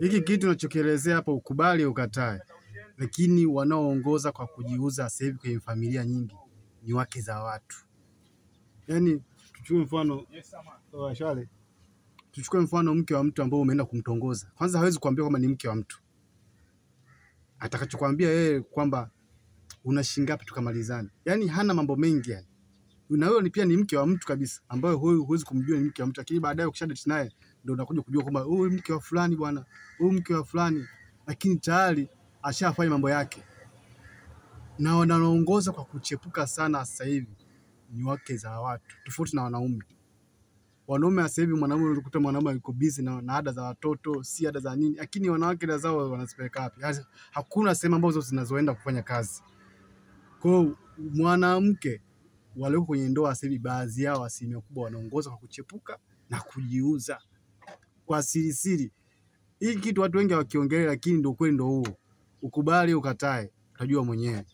Hiki kitu nachokielezea hapa, ukubali ukatae, lakini wanaoongoza kwa kujiuza sasa hivi kwenye familia nyingi ni wake za watu. Yaani tuchukue mfano Shale, tuchukue mfano mke wa mtu ambao umeenda kumtongoza. Kwanza hawezi kuambia kwamba ni mke wa mtu. Atakachokuambia yeye kwamba una shilingi ngapi tukamalizane. Yaani hana mambo mengi yani. Na huyo pia ni mke wa mtu kabisa, ambaye huwezi kumjua ni mke wa mtu, lakini baadaye ukishadate naye ndio unakuja kujua kwamba huyu mke wa fulani bwana, huyu mke wa fulani, lakini tayari ashafanya mambo yake. Na wanaongoza kwa kuchepuka sana sasa hivi ni wake za watu, tofauti na wanaume. Wanaume sasa hivi mwanamume unakuta mwanamume yuko busy na ada za watoto, si ada za nini, lakini wanawake ada zao wanazipeleka wapi? Hakuna sehemu ambazo zinazoenda kufanya kazi. Kwa mwanamke wale kwenye ndoa sasa hivi, baadhi yao asilimia kubwa wanaongoza kwa kuchepuka na kujiuza kwa siri. Hii kitu watu wengi hawakiongelea, lakini ndio kweli ndio huo. Ukubali ukatae, utajua mwenyewe.